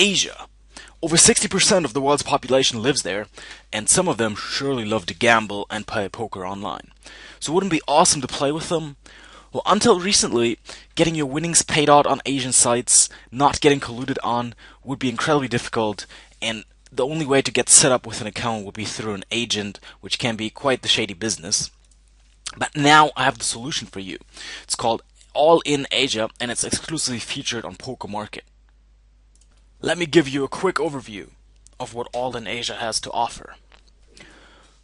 Asia. Over 60% of the world's population lives there, and some of them surely love to gamble and play poker online. So wouldn't it be awesome to play with them? Well, until recently, getting your winnings paid out on Asian sites, not getting colluded on, would be incredibly difficult, and the only way to get set up with an account would be through an agent, which can be quite the shady business. But now I have the solution for you. It's called AllinAsia, and it's exclusively featured on PokerMarket. Let me give you a quick overview of what AllinAsia has to offer.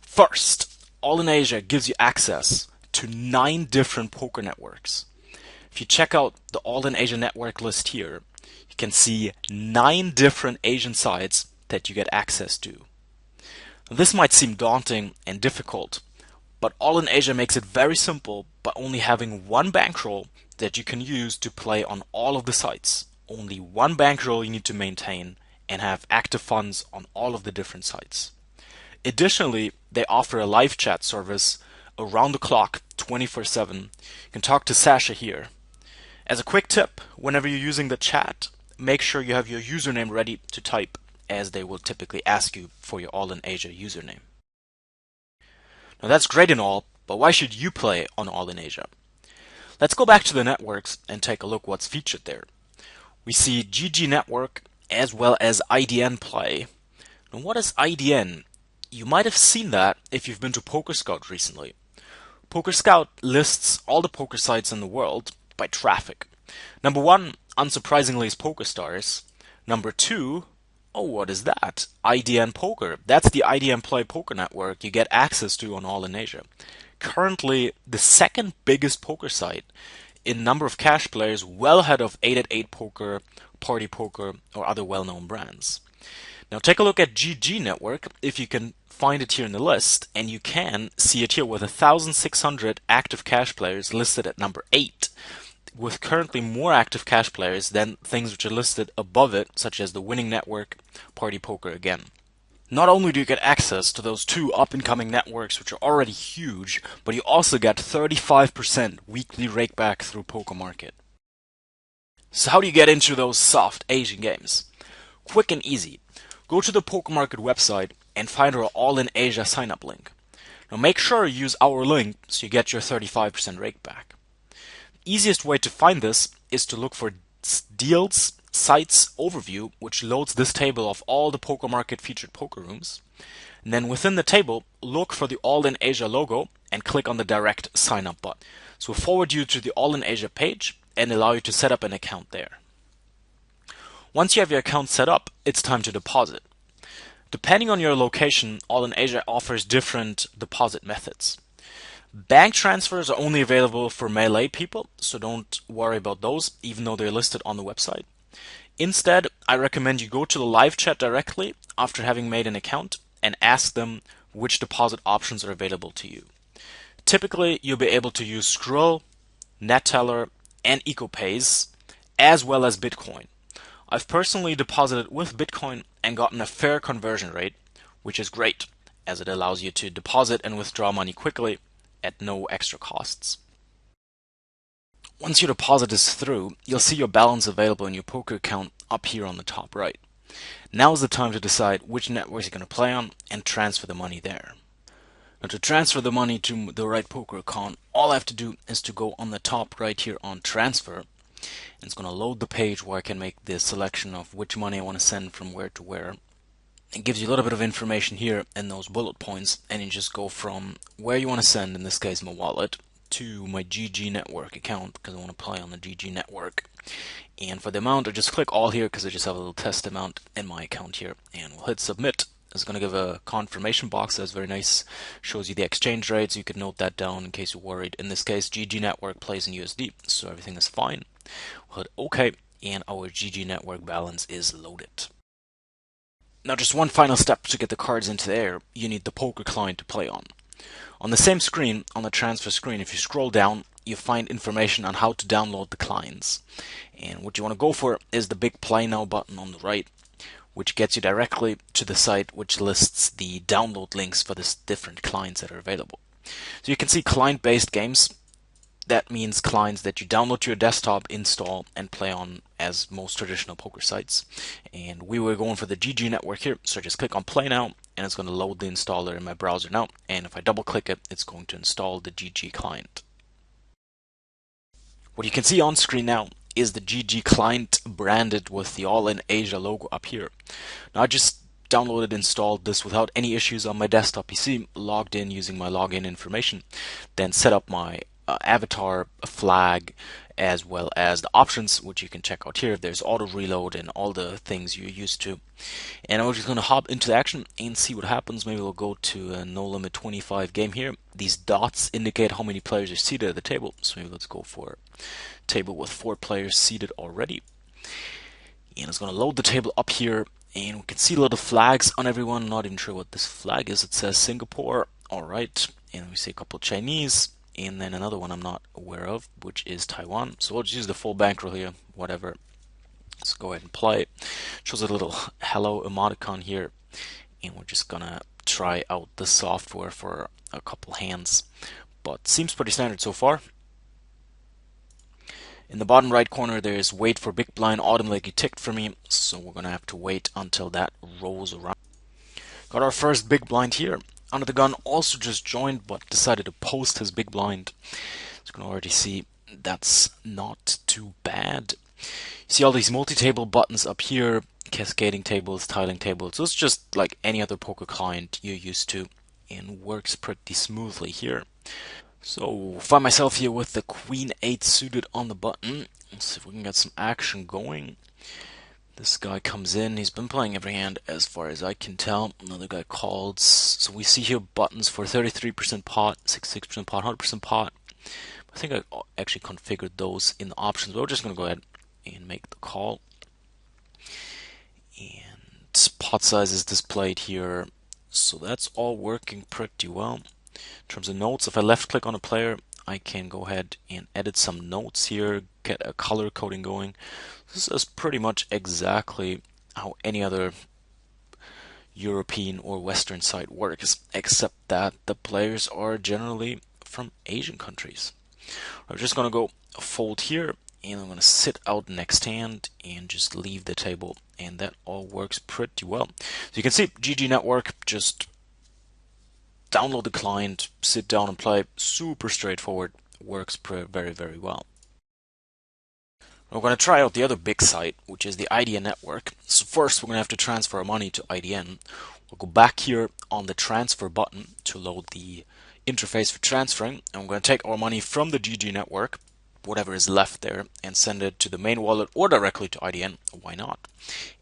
First, AllinAsia gives you access to 9 different poker networks. If you check out the AllinAsia network list here, you can see 9 different Asian sites that you get access to. This might seem daunting and difficult, but AllinAsia makes it very simple by only having one bankroll that you can use to play on all of the sites. Only one bankroll you need to maintain and have active funds on all of the different sites. Additionally, they offer a live chat service around the clock, 24/7. You can talk to Sasha here. As a quick tip, whenever you're using the chat, make sure you have your username ready to type, as they will typically ask you for your AllinAsia username. Now that's great and all, but why should you play on AllinAsia? Let's go back to the networks and take a look what's featured there. We see GG Network as well as IDN Play. Now what is IDN? You might have seen that if you've been to PokerScout recently. PokerScout lists all the poker sites in the world by traffic. Number 1, unsurprisingly, is PokerStars. Number 2, oh, what is that? IDN Poker. That's the IDN Play poker network you get access to on AllinAsia. Currently, the second biggest poker site in number of cash players, well ahead of 888 Poker, Party Poker, or other well-known brands. Now take a look at GG Network, if you can find it here in the list, and you can see it here with 1,600 active cash players listed at number 8, with currently more active cash players than things which are listed above it, such as the Winning Network, Party Poker again. Not only do you get access to those 2 up-and-coming networks which are already huge, but you also get 35% weekly rakeback through PokerMarket. So how do you get into those soft Asian games? Quick and easy. Go to the PokerMarket website and find our AllinAsia sign-up link. Now make sure you use our link so you get your 35% rakeback. The easiest way to find this is to look for deals sites overview, which loads this table of all the PokerMarket featured poker rooms. And then within the table, look for the AllinAsia logo and click on the direct sign up button. So we'll forward you to the AllinAsia page and allow you to set up an account there. Once you have your account set up, it's time to deposit. Depending on your location, AllinAsia offers different deposit methods. Bank transfers are only available for Malay people, so don't worry about those, even though they're listed on the website. Instead, I recommend you go to the live chat directly after having made an account and ask them which deposit options are available to you. Typically, you'll be able to use Skrill, NetTeller, and EcoPays, as well as Bitcoin. I've personally deposited with Bitcoin and gotten a fair conversion rate, which is great, as it allows you to deposit and withdraw money quickly at no extra costs. Once your deposit is through, you'll see your balance available in your poker account up here on the top right. Now is the time to decide which networks you're going to play on and transfer the money there. Now to transfer the money to the right poker account, all I have to do is to go on the top right here on transfer. And it's going to load the page where I can make the selection of which money I want to send from where to where. It gives you a little bit of information here in those bullet points, and you just go from where you want to send, in this case my wallet, to my GG Network account, because I want to play on the GG Network. And for the amount, I just click all here because I just have a little test amount in my account here, and we'll hit submit. It's going to give a confirmation box that's very nice, shows you the exchange rates. You can note that down in case you're worried. In this case, GG Network plays in USD, so everything is fine. We'll hit OK, and our GG Network balance is loaded. Now just one final step to get the cards into the air. You need the poker client to play on. On the same screen, on the transfer screen, if you scroll down, you find information on how to download the clients. And what you want to go for is the big Play Now button on the right, which gets you directly to the site which lists the download links for the different clients that are available. So you can see client-based games that means clients that you download to your desktop, install, and play on as most traditional poker sites. And we were going for the GG network here, so just click on play now, and it's going to load the installer in my browser now. And if I double click it, it's going to install the GG client. What you can see on screen now is the GG client branded with the AllinAsia logo up here. Now I just downloaded, installed this without any issues on my desktop PC, logged in using my login information, then set up my avatar, flag, as well as the options, which you can check out here. There's auto reload and all the things you're used to. And I'm just going to hop into the action and see what happens. Maybe we'll go to a no limit 25 game here. These dots indicate how many players are seated at the table. So maybe let's go for a table with 4 players seated already. And it's going to load the table up here. And we can see a lot of flags on everyone. I'm not even sure what this flag is. It says Singapore. Alright. And we see a couple of Chinese. And then another one I'm not aware of, which is Taiwan. So we'll just use the full bankroll here, whatever. Let's go ahead and play. It shows a little hello emoticon here. And we're just gonna try out the software for a couple hands. But seems pretty standard so far. In the bottom right corner there's wait for big blind automatically ticked for me. So we're gonna have to wait until that rolls around. Got our first big blind here. Under the Gun also just joined but decided to post his big blind. As you can already see, that's not too bad. You see all these multi-table buttons up here, cascading tables, tiling tables. So it's just like any other poker client you're used to and works pretty smoothly here. So find myself here with the Queen 8 suited on the button. Let's see if we can get some action going. This guy comes in, he's been playing every hand as far as I can tell. Another guy calls. So we see here buttons for 33% pot, 66% pot, 100% pot. I think I actually configured those in the options, but we're just going to go ahead and make the call. And pot size is displayed here. So that's all working pretty well. In terms of notes, if I left click on a player, I can go ahead and edit some notes here, get a color coding going. This is pretty much exactly how any other European or Western site works, except that the players are generally from Asian countries. I'm just going to go fold here, and I'm going to sit out next hand and just leave the table, and that all works pretty well. So you can see GG Network, just download the client, sit down and play. Super straightforward, works very, very well. We're going to try out the other big site, which is the IDN network. So first we're going to have to transfer our money to IDN. We'll go back here on the transfer button to load the interface for transferring, and we're going to take our money from the GG network, whatever is left there, and send it to the main wallet or directly to IDN. Why not?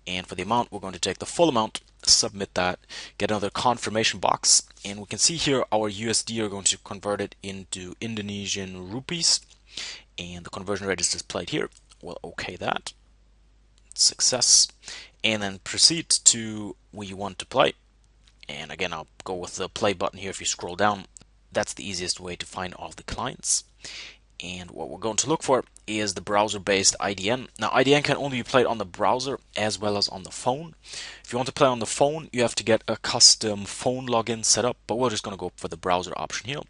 And for the amount, we're going to take the full amount, submit that, get another confirmation box, and we can see here our USD are going to convert it into Indonesian rupees, and the conversion rate is displayed here. We'll OK that. Success. And then proceed to where you want to play. And again, I'll go with the play button here. If you scroll down, that's the easiest way to find all the clients. And what we're going to look for is the browser-based IDN. Now, IDN can only be played on the browser as well as on the phone. If you want to play on the phone, you have to get a custom phone login set up, but we're just going to go for the browser option here.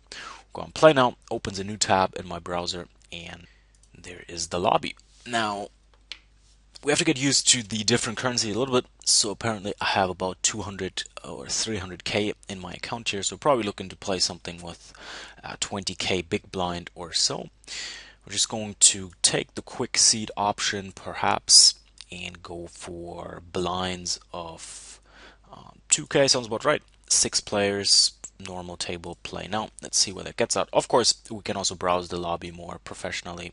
Go on play now, opens a new tab in my browser, and there is the lobby. Now, we have to get used to the different currency a little bit. So apparently I have about 200 or 300k in my account here. So probably looking to play something with 20k big blind or so. We're just going to take the quick seed option perhaps and go for blinds of 2k. Sounds about right. 6 players, normal table play. Now let's see where that gets out. Of course, we can also browse the lobby more professionally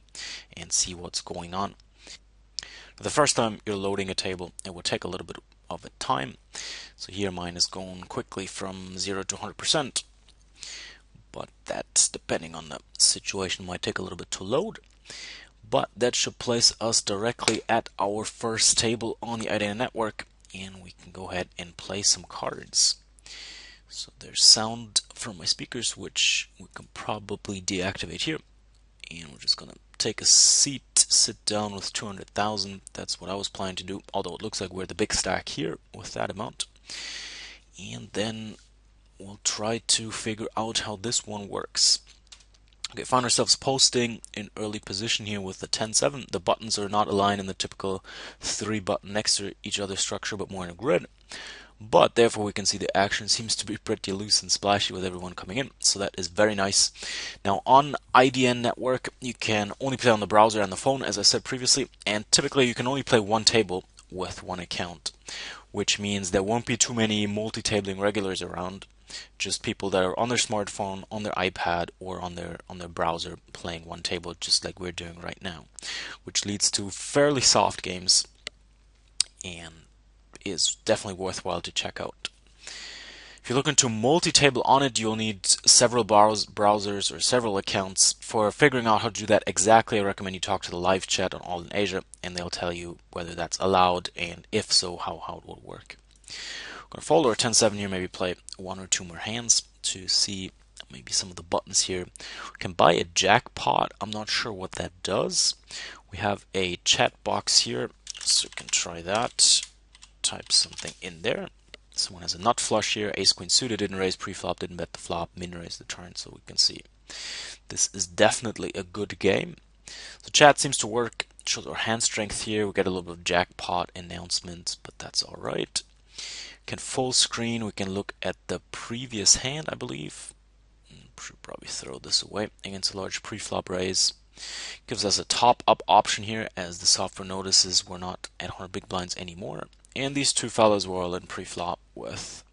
and see what's going on. The first time you're loading a table, it will take a little bit of a time. So here mine is going quickly from 0 to 100%, but that's depending on the situation, might take a little bit to load. But that should place us directly at our first table on the IDN network, and we can go ahead and play some cards. So there's sound from my speakers, which we can probably deactivate here. And we're just gonna take a seat, sit down with 200,000. That's what I was planning to do, although it looks like we're the big stack here with that amount. And then we'll try to figure out how this one works. Okay, find ourselves posting in early position here with the 10-7. The buttons are not aligned in the typical 3-button next to each other structure, but more in a grid. But therefore we can see the action seems to be pretty loose and splashy with everyone coming in, so that is very nice. Now on IDN network you can only play on the browser and the phone, as I said previously, and typically you can only play one table with one account, which means there won't be too many multi-tabling regulars around, just people that are on their smartphone, on their iPad, or on their browser playing one table, just like we're doing right now, which leads to fairly soft games and is definitely worthwhile to check out. If you're looking to multi-table on it, you'll need several browsers or several accounts. For figuring out how to do that exactly, I recommend you talk to the live chat on AllinAsia, and they'll tell you whether that's allowed, and if so, how it will work. I'm going to follow our 10-7 here, maybe play one or two more hands to see maybe some of the buttons here. We can buy a jackpot. I'm not sure what that does. We have a chat box here, so we can try that. Type something in there. Someone has a nut flush here, ace queen suited, didn't raise pre-flop, didn't bet the flop, min raise the turn, so we can see this is definitely a good game. So chat seems to work, shows our hand strength here, we get a little bit of jackpot announcement, but that's alright. We can full screen, we can look at the previous hand, I believe. Should probably throw this away against a large pre-flop raise. Gives us a top-up option here, as the software notices we're not at 100 big blinds anymore. And these two fellows were all in pre-flop with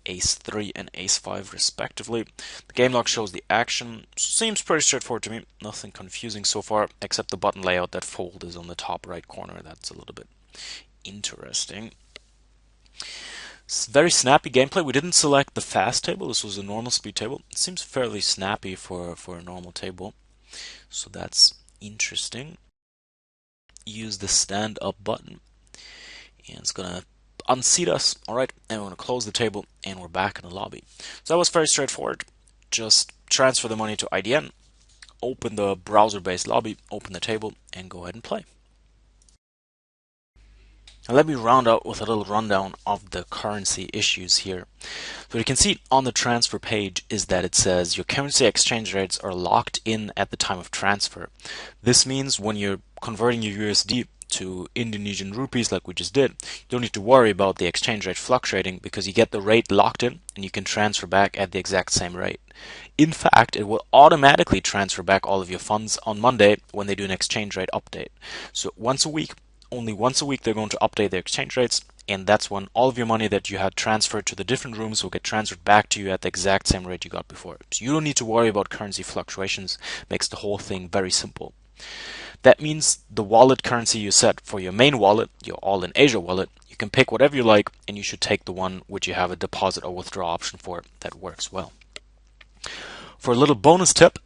ace 3 and ace 5 respectively. The game log shows the action. Seems pretty straightforward to me. Nothing confusing so far, except the button layout. That fold is on the top right corner. That's a little bit interesting. It's very snappy gameplay. We didn't select the fast table. This was a normal speed table. It seems fairly snappy for a normal table. So that's interesting. Use the stand up button, and it's gonna unseat us. Alright, and we're gonna close the table, and we're back in the lobby. So that was very straightforward. Just transfer the money to IDN, open the browser based lobby, open the table, and go ahead and play. Now let me round out with a little rundown of the currency issues here. So what you can see on the transfer page is that it says your currency exchange rates are locked in at the time of transfer. This means when you're converting your USD to Indonesian rupees like we just did, you don't need to worry about the exchange rate fluctuating, because you get the rate locked in and you can transfer back at the exact same rate. In fact, it will automatically transfer back all of your funds on Monday when they do an exchange rate update. So only once a week they're going to update their exchange rates, and that's when all of your money that you had transferred to the different rooms will get transferred back to you at the exact same rate you got before. So you don't need to worry about currency fluctuations. Makes the whole thing very simple. That means the wallet currency you set for your main wallet, your AllinAsia wallet, you can pick whatever you like, and you should take the one which you have a deposit or withdraw option for. That works well. For a little bonus tip,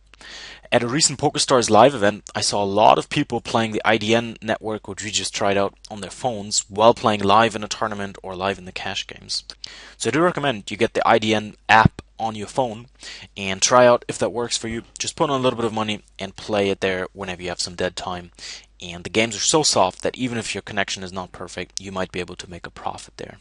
at a recent PokerStars live event, I saw a lot of people playing the IDN network, which we just tried out, on their phones while playing live in a tournament or live in the cash games. So I do recommend you get the IDN app on your phone and try out if that works for you. Just put on a little bit of money and play it there whenever you have some dead time. And the games are so soft that even if your connection is not perfect, you might be able to make a profit there.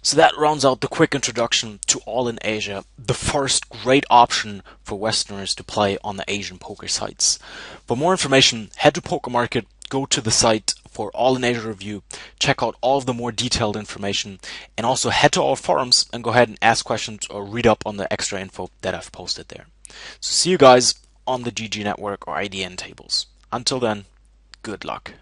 So that rounds out the quick introduction to AllinAsia, the first great option for Westerners to play on the Asian poker sites. For more information, head to PokerMarket, go to the site for AllinAsia review, check out all of the more detailed information, and also head to our forums and go ahead and ask questions or read up on the extra info that I've posted there. So see you guys on the GG network or IDN tables. Until then, good luck.